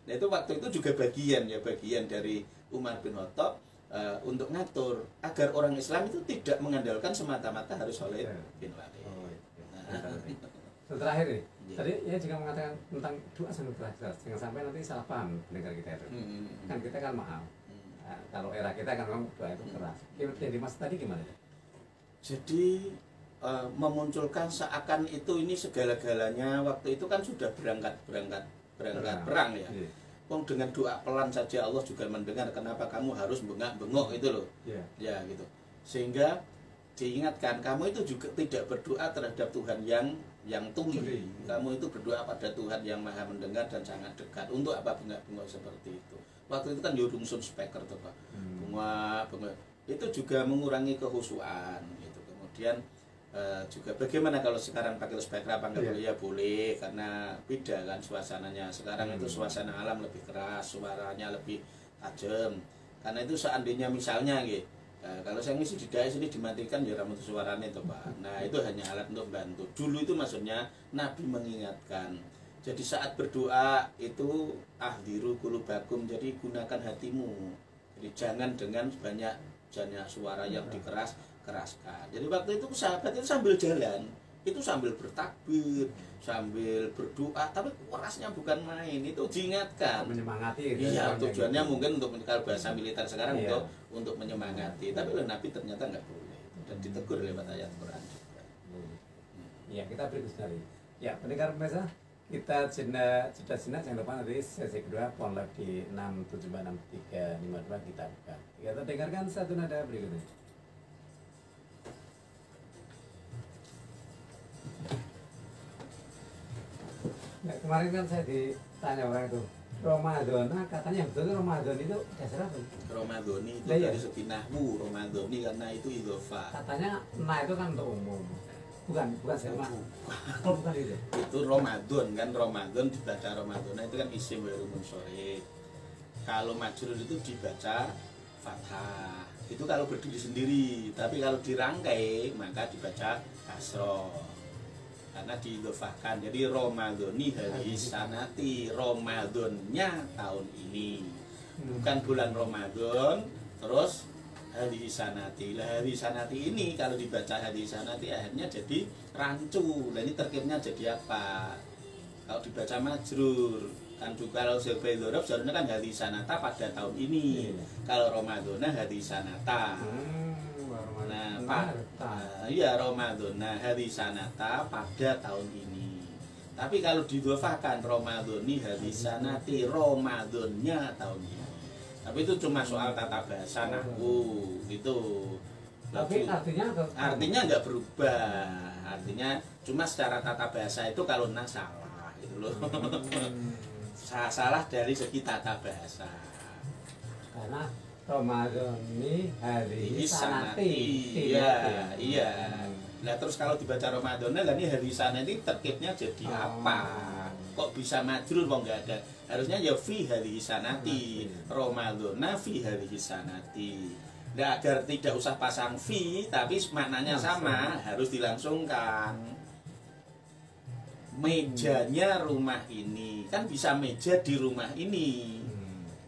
Nah itu waktu itu juga bagian dari Umar bin Khattab untuk ngatur agar orang Islam itu tidak mengandalkan semata-mata harus Khalid bin Walid. Terakhir nih, tadi ya juga mengatakan tentang doa sambil belajar, jangan sampai nanti salah paham pendengar kita itu. Kan kita kan maaf, kalau era kita kan memang doa itu keras. Jadi mas tadi gimana? Jadi memunculkan seakan itu ini segala-galanya waktu itu kan sudah berangkat perang ya. Wong dengan doa pelan saja Allah juga mendengar. Kenapa kamu harus bengak-bengok itu loh. Ya gitu. Sehingga diingatkan kamu itu juga tidak berdoa terhadap Tuhan yang tinggi. Kamu itu berdoa pada Tuhan yang Maha mendengar dan sangat dekat. Untuk apa bengak-bengok seperti itu? Waktu itu kan Yurungsun Speaker tuh Pak. Bengak-bengok. Itu juga mengurangi kehusuan gitu. Kemudian juga bagaimana kalau sekarang pakai speaker apa enggak boleh? Ya boleh karena beda kan suasananya. Sekarang itu suasana alam lebih keras, suaranya lebih tajam. Karena itu seandainya misalnya gitu, kalau saya ngisi di daerah sini dimatikan ya rambut suaranya itu Pak. Nah itu hanya alat untuk bantu. Dulu itu maksudnya Nabi mengingatkan. Jadi saat berdoa itu ahdiru qulubakum, jadi gunakan hatimu. Jadi jangan dengan banyak suara yang keraskan. Jadi waktu itu sahabat itu sambil jalan, itu sambil bertakbir, sambil berdoa, tapi kerasnya bukan main. Itu diingatkan. Menyemangati. Iya, tujuannya mungkin untuk kalau bahasa militer sekarang untuk menyemangati. Tapi oleh Nabi ternyata nggak boleh dan ditegur lewat ayat Quran. Iya, kita beri dari. Ya, pendengar pemirsa, kita jeda jangan lupa nanti sesi kedua Ponlab di 6746352 kita buka. Kita dengarkan satu nada berikutnya. Nah, kemarin kan saya ditanya orang itu Ramadan, katanya betul Ramadan itu dasar apa? Ramadan itu dari segi nahwu, Ramadan karena itu idhofah. Katanya nah itu kan untuk umum. Bukan sama. Bukan itu. Itu Ramadan kan, Ramadan dibaca Ramadan itu kan isim baru munsharif. Kalau majrur itu dibaca fathah. Itu kalau berdiri sendiri, tapi kalau dirangkai maka dibaca kasroh. Karena diidhofahkan. Jadi Ramadhani hari sanati, Ramadannya tahun ini. Bukan bulan Ramadan terus hadis sanati. Lah hadis sanati ini kalau dibaca hadis sanati akhirnya jadi rancu. Lah ini terkibnya jadi apa? Kalau dibaca majrur kan juga kalau sebagai dzaraf seharusnya kan hadis sanata pada tahun ini. Kalau Ramadhana hadis sanata. Iya Ramadhana hadis sanata pada tahun ini. Tapi kalau didhofakan Ramadhani hadis sanati Ramadannya tahun ini. Tapi itu cuma soal tata bahasa nahwu gitu. Tapi artinya nggak berubah. Artinya cuma secara tata bahasa itu kalau nah salah gitu loh. Salah dari segi tata bahasa. Karena Ramadan ini hari sanati. Iya. Nah terus kalau dibaca Ramadan, lah ini hari sanati terkibnya jadi apa? Kok bisa majrur kok nggak ada? Harusnya ya fi hari sanati. Ramadan fi hari sanati. Nah agar tidak usah pasang fi, tapi maknanya sama, harus dilangsungkan. Mejanya rumah ini kan bisa meja di rumah ini.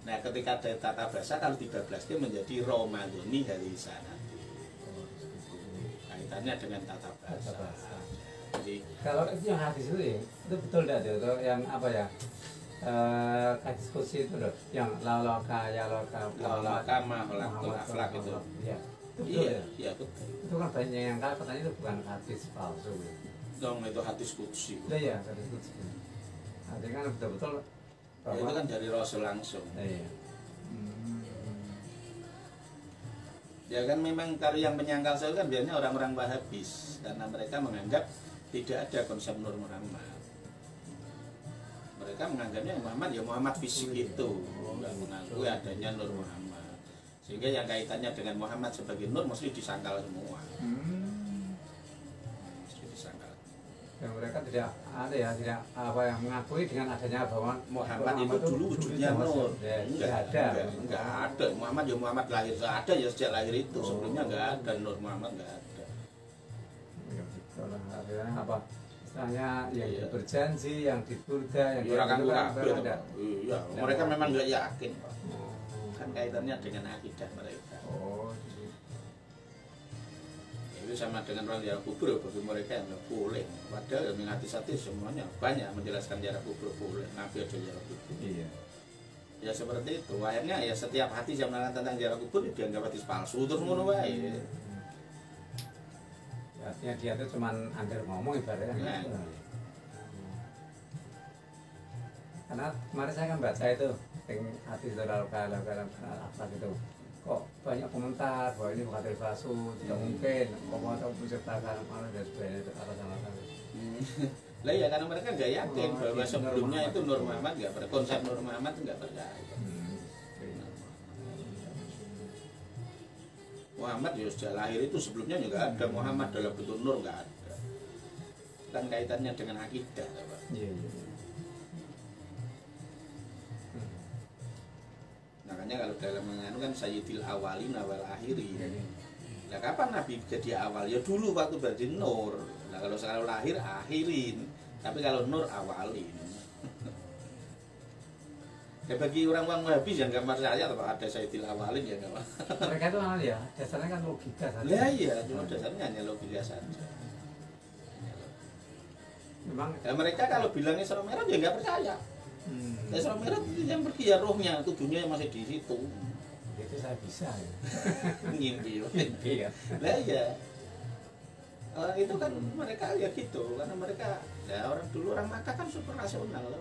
Nah ketika ada tata bahasa kalau dibablaskan menjadi Ramadhani hari sanati. Kaitannya dengan tata bahasa. Jadi kalau itu yang hadis itu ya, itu betul tidak itu yang apa ya? Hadis kursi itu loh, yang laloka ya loka mahlakul akhlak itu. Iya. Iya betul. Itu kan banyak yang katanya itu bukan hadis palsu. Dong itu hadis kursi. Iya, hadis kursi. Artinya kan betul-betul ya, itu kan dari Rasul langsung. Iya. Ya kan memang kalau yang menyangkal saya kan biasanya orang-orang Wahabis karena mereka menganggap tidak ada konsep Nur Muhammad. Mereka menganggapnya Muhammad ya Muhammad fisik itu, nggak mengakui adanya Nur Muhammad. Sehingga yang kaitannya dengan Muhammad sebagai Nur mesti disangkal semua. Mesti disangkal. Dan mereka tidak ada ya, tidak apa yang mengakui dengan adanya bahwa Muhammad itu dulu wujudnya Nur. Enggak ada. Muhammad ya Muhammad lahir ada ya sejak lahir itu. Sebelumnya enggak ada Nur Muhammad enggak ada. Ya, apa istilahnya yang berjanji, yang di surga, yang orang ada. Iya, mereka memang enggak yakin, Pak. Kan kaitannya dengan akidah mereka. Itu sama dengan orang ziarah kubur bagi mereka yang nggak boleh. Padahal yang menghati-hati semuanya banyak menjelaskan ziarah kubur boleh. Nabi ada ziarah kubur. Iya. Ya seperti itu. Akhirnya ya setiap hadis yang menerangkan tentang ziarah kubur ya dianggap hadis palsu terus ngono wae. Artinya dia itu cuma anggar ngomong ibaratnya. Karena kemarin saya kan baca itu hadis kalau apa gitu. Kok banyak komentar bahwa ini bukan dari palsu, tidak mungkin, kok mau menciptakan malah dan sebagainya itu alasan-alasan. Lah ya karena mereka nggak yakin bahwa sebelumnya itu Nur Muhammad nggak konsep Nur Muhammad nggak percaya. Muhammad ya sejak lahir itu sebelumnya juga ada Muhammad dalam bentuk Nur nggak ada. Kan kaitannya dengan akidah, Pak. Iya. Makanya kalau dalam menganu kan Sayyidil Awalin Awal Akhirin. Nah kapan Nabi jadi awal? Ya dulu waktu berarti Nur. Nah kalau sekarang lahir akhirin. Tapi kalau Nur awalin. Ya bagi orang-orang Wahabi yang nggak percaya atau ada Sayyidil Awalin ya nggak. Mereka itu ya dasarnya kan logika saja. Ya iya, cuma dasarnya hanya logika saja. Memang ya, mereka kalau bilangnya Isra Mi'raj ya nggak percaya. Isra Mi'raj itu yang pergi ya rohnya, tujuannya masih di situ. Itu saya bisa ya. Ngimpi ya. Lah iya. Orang itu kan mereka ya gitu, karena mereka ya orang dulu orang Makkah kan super rasional.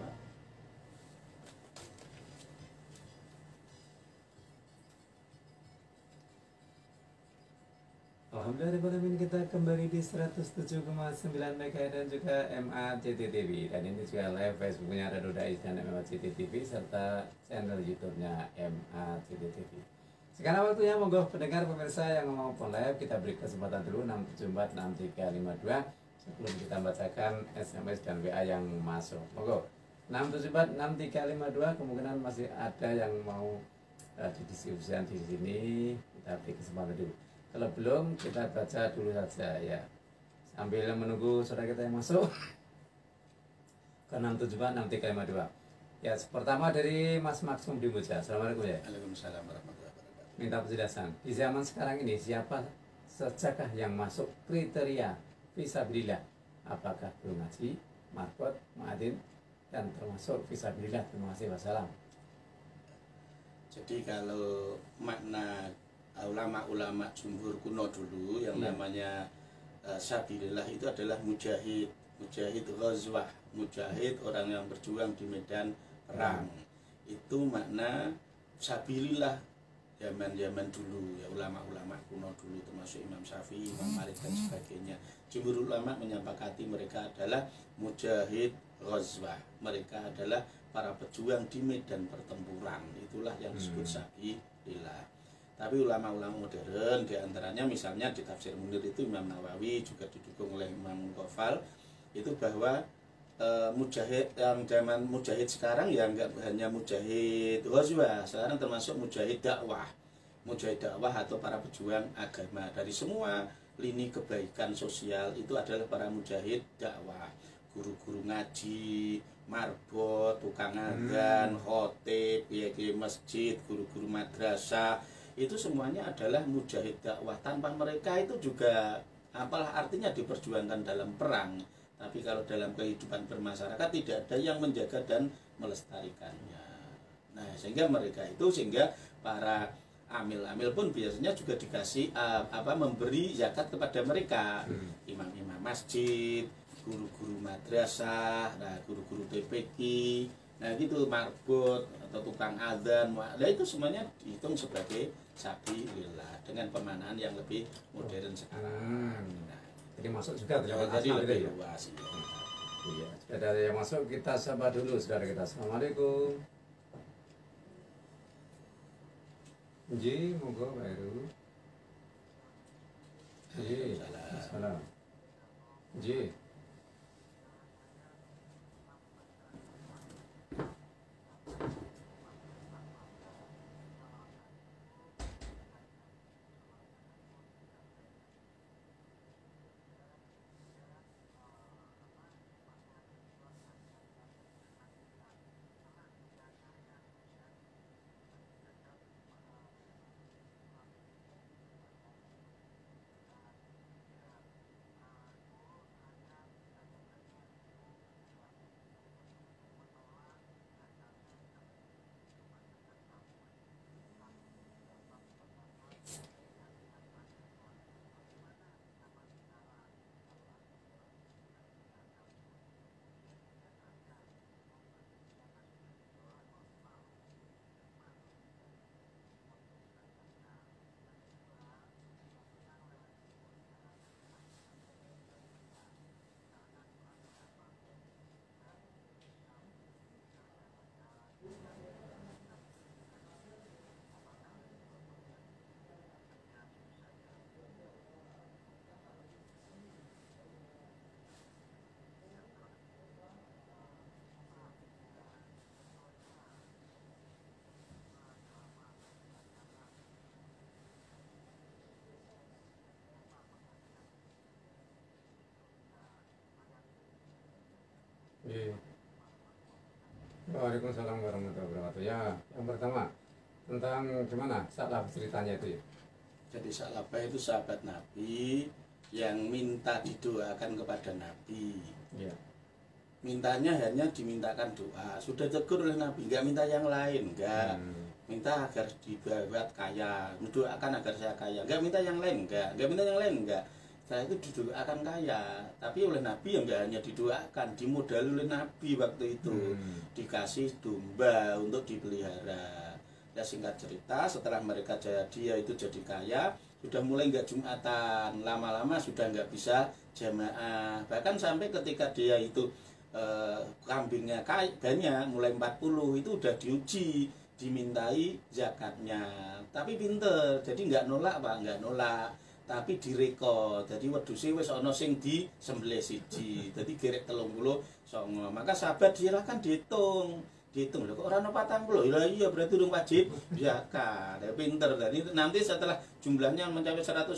Alhamdulillah kita kembali di 107,9 MHz dan juga MACTTV. Dan ini juga live Facebooknya Rado Dais dan MACTTV serta channel YouTube-nya MACTTV. Sekarang waktunya monggo pendengar pemirsa yang mau pun live kita beri kesempatan dulu 6746352 sebelum kita bacakan SMS dan WA yang masuk. Monggo 6746352 kemungkinan masih ada yang mau didiskusikan di sini, kita beri kesempatan dulu. Kalau belum kita baca dulu saja ya sambil menunggu saudara kita yang masuk ke 6746352. Ya pertama dari Mas Maksum di Muja. Assalamualaikum ya. Waalaikumsalam warahmatullahi wabarakatuh. minta penjelasan. Di zaman sekarang ini siapa sajakah yang masuk kriteria fisabilillah? Apakah guru ngaji, markot, muadzin, dan termasuk fisabilillah? Terima kasih. Wassalam. Jadi kalau makna ulama-ulama jumhur kuno dulu yang namanya sabilillah itu adalah mujahid, mujahid ghazwah, mujahid orang yang berjuang di medan perang. Itu makna sabilillah zaman-zaman dulu ya, ulama-ulama kuno dulu termasuk Imam Syafi'i, Imam Malik dan sebagainya. Jumhur ulama menyepakati mereka adalah mujahid ghazwah. Mereka adalah para pejuang di medan pertempuran. Itulah yang disebut sabilillah. Tapi ulama-ulama modern diantaranya misalnya di Tafsir Munir itu Imam Nawawi juga didukung oleh Imam Ghafal itu bahwa mujahid yang zaman mujahid sekarang ya enggak hanya mujahid ghazwah, sekarang termasuk mujahid dakwah. Mujahid dakwah atau para pejuang agama dari semua lini kebaikan sosial itu adalah para mujahid dakwah. Guru-guru ngaji, marbot, tukang adzan, khotib, piye masjid, guru-guru madrasah, itu semuanya adalah mujahid dakwah. Tanpa mereka itu juga apalah artinya diperjuangkan dalam perang, tapi kalau dalam kehidupan bermasyarakat tidak ada yang menjaga dan melestarikannya. Nah, sehingga mereka itu, sehingga para amil-amil pun biasanya juga dikasih memberi zakat kepada mereka. Imam-imam masjid, guru-guru madrasah, nah guru-guru TPQ, nah gitu, marbot atau tukang adzan, nah itu semuanya dihitung sebagai sabilillah dengan pemanaan yang lebih modern sekarang. Nah, jadi masuk juga jadi lebih luas. Iya, sudah ada yang masuk, kita sapa dulu saudara kita. Assalamualaikum. Ji, monggo Pak Heru. Ji, salam. Ji. Iya. Waalaikumsalam warahmatullahi wabarakatuh. Ya, yang pertama tentang gimana Sa'labah ceritanya itu ya. Jadi Sa'labah itu sahabat Nabi yang minta didoakan kepada Nabi. Iya. Mintanya hanya dimintakan doa. Sudah tegur oleh Nabi, enggak minta yang lain, enggak. Minta agar dibuat kaya, mendoakan agar saya kaya. Enggak minta yang lain, enggak minta yang lain, enggak. Saya itu didoakan kaya, tapi oleh Nabi yang enggak hanya didoakan, dimodali oleh Nabi waktu itu. Dikasih domba untuk dipelihara. Ya singkat cerita, setelah mereka dia itu jadi kaya, sudah mulai enggak Jumatan, lama-lama sudah enggak bisa jamaah. Bahkan sampai ketika dia itu kambingnya banyak, mulai 40 itu udah diuji, dimintai zakatnya, tapi pinter, jadi nggak nolak Pak, nggak nolak, tapi direkod. Jadi wedhuse wis ana sing disembelih siji, jadi gerek 30 songo. Maka sahabat silahkan dihitung dihitung loh, kok orang 40, ya iya berarti urung wajib zakat. Ya pinter. Jadi nanti setelah jumlahnya mencapai 120,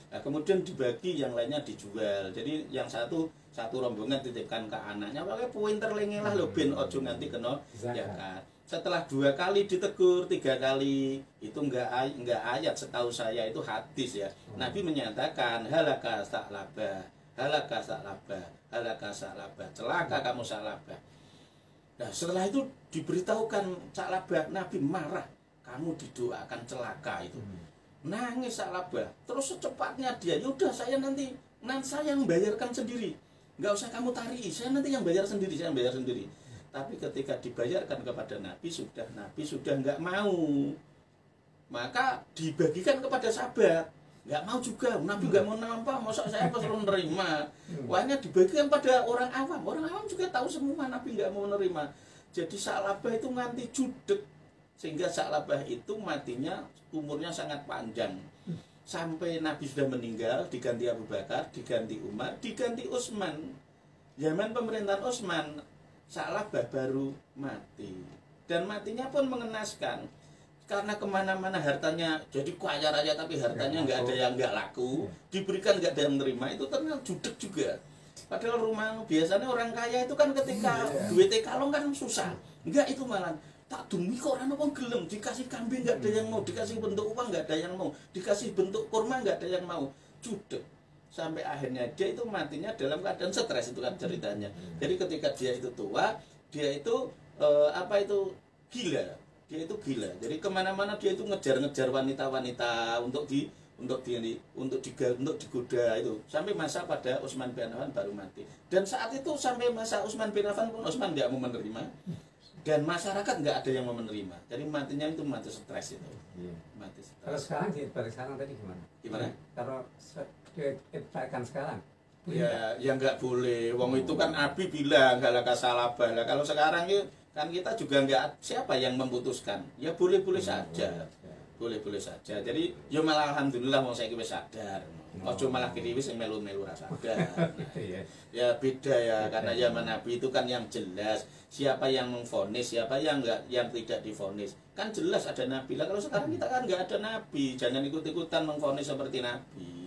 nah kemudian dibagi, yang lainnya dijual. Jadi yang satu rombongan titipkan ke anaknya, pakai pinter lengelah lho ben ojo nganti kena zakat. Setelah 2 kali ditegur, 3 kali, itu enggak ayat, setahu saya itu hadis ya. Nabi menyatakan halaka sa'labah, halaka sa'labah, halaka sa'labah, celaka kamu sa'labah. Nah setelah itu diberitahukan Sa'labah, Nabi marah, kamu didoakan celaka itu. Nangis Sa'labah, terus secepatnya dia, yaudah saya nanti saya yang bayarkan sendiri, nggak usah kamu tarii, saya nanti yang bayar sendiri, saya yang bayar sendiri. Tapi ketika dibayarkan kepada Nabi sudah nggak mau, maka dibagikan kepada sahabat, nggak mau juga. Nabi nggak mau nampak, masa saya perlu menerima. Wahnya dibagikan pada orang awam juga tahu semua Nabi nggak mau menerima. Jadi Sa'labah itu nganti judek, sehingga Sa'labah itu matinya umurnya sangat panjang. Sampai Nabi sudah meninggal, diganti Abu Bakar, diganti Umar, diganti Utsman. Zaman pemerintahan Utsman, Sa'labah baru mati, dan matinya pun mengenaskan karena kemana-mana hartanya jadi kaya raya, tapi hartanya nggak ada yang nggak laku, diberikan nggak ada yang menerima, itu ternyata judek juga. Padahal rumah biasanya orang kaya itu kan ketika duitnya kalong kan susah, nggak, itu malah tak demi kok orang apa gelem, dikasih kambing nggak ada yang mau, dikasih bentuk uang nggak ada yang mau, dikasih bentuk kurma nggak ada yang mau, judek. Sampai akhirnya dia itu matinya dalam keadaan stres, itu kan ceritanya. Jadi ketika dia itu tua, dia itu gila, dia itu gila. Jadi kemana-mana dia itu ngejar-ngejar wanita-wanita untuk digoda itu, sampai masa pada Utsman bin Affan baru mati. Dan saat itu sampai masa Utsman bin Affan pun Utsman tidak mau menerima, dan masyarakat nggak ada yang mau menerima. Jadi matinya itu mati stres itu. Mati stres. Kalau sekarang balik sekarang tadi gimana? Gimana? Kalau dipraktekkan sekarang, ya nggak boleh. Wong itu kan Abi bilang halaka Sa'labah. Kalau sekarang itu kan kita juga nggak, siapa yang memutuskan? Ya boleh-boleh saja, boleh-boleh saja. Jadi ya malah alhamdulillah wong saiki wis sadar. Ojo malah kiri wis melu-melu ra sadar. Ya beda ya, karena zaman Nabi itu kan yang jelas siapa yang memvonis, siapa yang tidak divonis. Kan jelas ada Nabi. Lah kalau sekarang kita kan nggak ada Nabi, jangan ikut-ikutan memvonis seperti Nabi.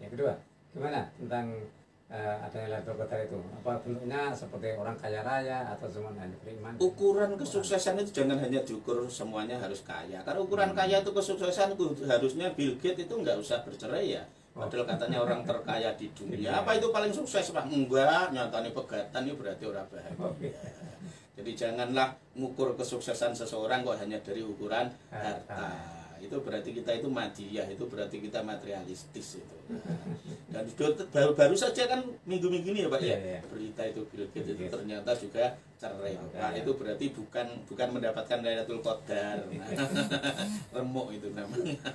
Yang kedua, gimana tentang adanya Lailatul Qadar itu? Apa bentuknya seperti orang kaya raya atau cuma hanya beriman? Ukuran kesuksesan itu jangan hanya diukur semuanya harus kaya. Karena ukuran kaya itu kesuksesan itu harusnya Bill Gates itu nggak usah bercerai ya. Padahal katanya orang terkaya di dunia. Apa itu paling sukses Pak? Enggak, nyatanya pegatan itu berarti orang bahagia. Jadi janganlah mengukur kesuksesan seseorang kok hanya dari ukuran harta. Itu berarti kita itu madiyah, itu berarti kita materialistis itu. Dan baru saja kan minggu-minggu ini ya Pak ya, berita itu Bill Gates itu ternyata juga cerai. Nah, itu berarti bukan mendapatkan Lailatul Qadar. Remuk itu namanya.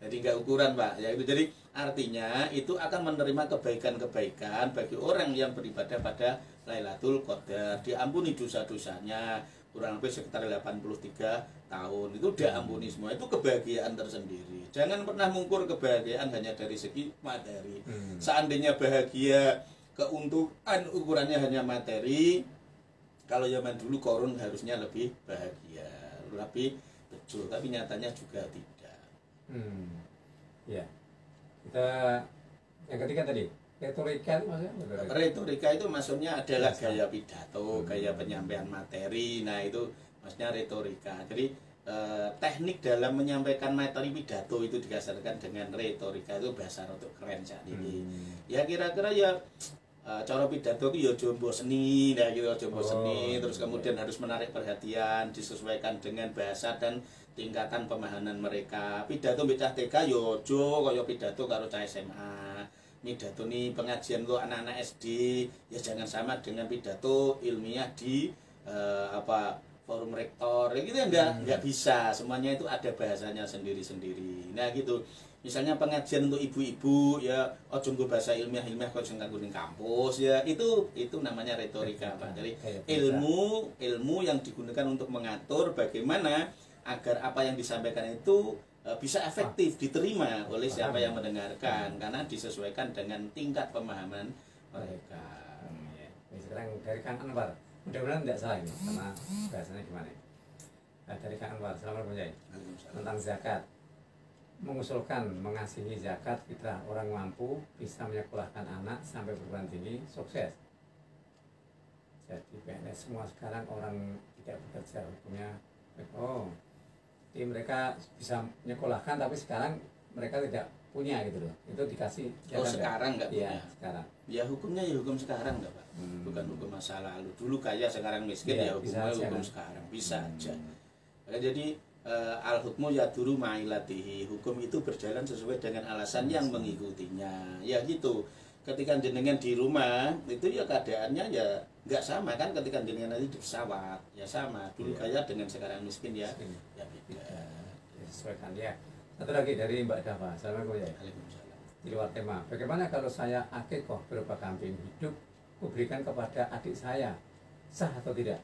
Jadi nggak ukuran Pak. Ya itu, jadi artinya itu akan menerima kebaikan-kebaikan bagi orang yang beribadah pada Lailatul Qadar, diampuni dosa-dosanya, kurang lebih sekitar 83 tahun itu diampuni semua. Itu kebahagiaan tersendiri. Jangan pernah mengukur kebahagiaan hanya dari segi materi. Seandainya bahagia keuntungan ukurannya hanya materi, kalau zaman dulu Korun harusnya lebih bahagia, lebih betul, tapi nyatanya juga tidak. Ya, kita yang ketiga tadi retorika itu maksudnya? Retorika itu maksudnya adalah gaya pidato, gaya penyampaian materi. Nah itu maksudnya retorika. Jadi teknik dalam menyampaikan materi pidato itu didasarkan dengan retorika. Itu bahasa untuk keren saat ini. Ya kira-kira ya cara pidato itu ya jombo seni, nah gitu, jombo seni. Terus kemudian harus menarik perhatian, disesuaikan dengan bahasa dan tingkatan pemahaman mereka. Pidato bocah TK yo ojo kaya pidato karo cah SMA. Pidato nih pengajian lo anak-anak SD ya jangan sama dengan pidato ilmiah di forum rektor ya gitu ya, nggak bisa. Semuanya itu ada bahasanya sendiri-sendiri. Nah gitu, misalnya pengajian untuk ibu-ibu ya ojo nggo bahasa ilmiah kok sing kanggo ning kampus ya, itu namanya retorika Pak. Jadi ilmu yang digunakan untuk mengatur bagaimana agar apa yang disampaikan itu bisa efektif diterima oleh siapa yang mendengarkan, karena disesuaikan dengan tingkat pemahaman mereka. Sekarang dari Kang Anwar, Mudah-mudahan tidak salah ini karena bahasanya gimana ya? Nah, dari Kang Anwar, Assalamualaikum Yai. Tentang zakat, mengusulkan mengasihi zakat fitrah orang mampu bisa menyekolahkan anak sampai perguruan tinggi sukses. Jadi PNS semua sekarang orang tidak bekerja hukumnya. Oh, jadi mereka bisa menyekolahkan tapi sekarang mereka tidak punya gitu loh. Itu dikasih. Oh sekarang nggak punya. Ya, sekarang. Ya hukumnya ya hukum sekarang nggak Pak. Bukan hukum masa lalu. Dulu kaya sekarang miskin ya hukumnya hukum sekarang. Bisa aja. Jadi al-hukmu yaduru ma'ilatihi. Hukum itu berjalan sesuai dengan alasan yang mengikutinya. Ya gitu. Ketika jenengan di rumah itu ya keadaannya ya nggak sama kan ketika jenengan nanti di pesawat ya sama. Dulu kaya dengan sekarang miskin ya. Ya beda. Disesuaikan ya. Satu lagi dari Mbak Dava. Assalamualaikum ya. Waalaikumsalam. Di luar tema. Bagaimana kalau saya akikoh berupa kambing hidup kuberikan kepada adik saya, sah atau tidak?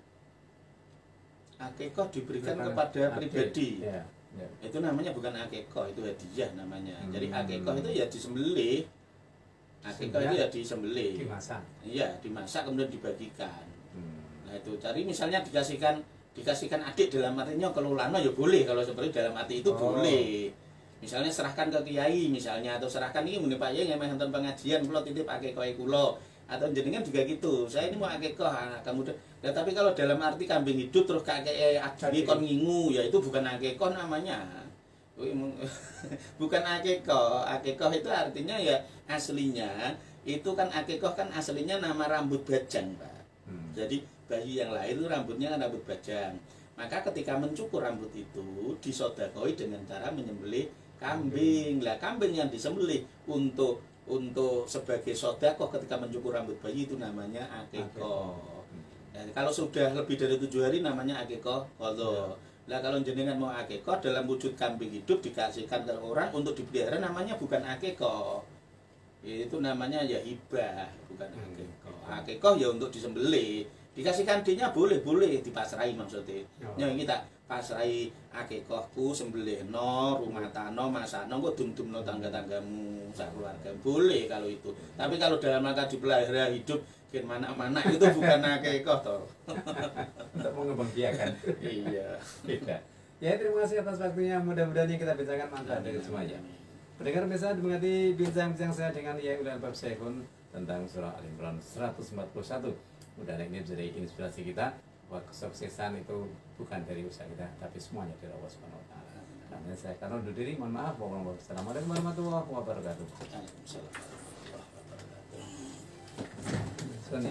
Akikoh diberikan Bukan kepada adik. pribadi. Ya, ya. Itu namanya bukan akikoh, itu hadiah namanya. Jadi akikoh itu ya disembelih. Akikoh itu ya disembelih. Dimasak. Iya, dimasak kemudian dibagikan. Nah itu cari misalnya dikasihkan adik dalam artinya kalau lana ya boleh, kalau seperti dalam arti itu boleh. Misalnya serahkan ke kiai misalnya atau serahkan ini mungkin Pak Yai ngemeh nonton pengajian kula titip akikoh kula atau jenengan juga gitu. Saya ini mau akikoh anak kamu. Ya, tapi kalau dalam arti kambing hidup terus kakek adine kon ngingu ya itu bukan akikoh namanya. Bukan akikoh. Akikoh itu artinya ya aslinya itu kan akikoh kan aslinya nama rambut bajang, Pak. Jadi bayi yang lahir itu rambutnya kan rambut bajang. Maka ketika mencukur rambut itu disodakoi dengan cara menyembelih kambing. Lah kambing yang disembelih untuk sebagai sodakoh ketika mencukur rambut bayi itu namanya akikoh. Nah, kalau sudah lebih dari 7 hari namanya akikoh qadha. Lah kalau jenengan mau akikoh dalam wujud kambing hidup dikasihkan ke orang untuk dipelihara namanya bukan akikoh. Itu namanya ya hibah, bukan akikoh. Akikoh ya untuk disembelih. Dikasihkan dinya boleh dipasrai maksudnya. Ya kita pasrai akikohku sembelihno, rumah tano, masakno, kok dum-dumno tangga-tanggamu, sak keluarga. Boleh kalau itu. Tapi kalau dalam rangka dipelihara hidup mana itu bukan akikoh toh. Untuk mengembangbiakan. Iya. Tidak. Ya terima kasih atas waktunya. Mudah-mudahan yang kita bincangkan manfaat dari semuanya. Pendengar bisa dimengerti bincang-bincang saya dengan Yai Ulil Albab Syekhun tentang surah Al-Imran 141. Mudah-mudahan ini menjadi inspirasi kita bahwa kesuksesan itu bukan dari usaha kita, tapi semuanya dari Allah Subhanahu Wa Taala. Karena saya akan undur diri. Mohon maaf. Wassalamualaikum warahmatullahi wabarakatuh. Waalaikumsalam warahmatullahi wabarakatuh. Sony.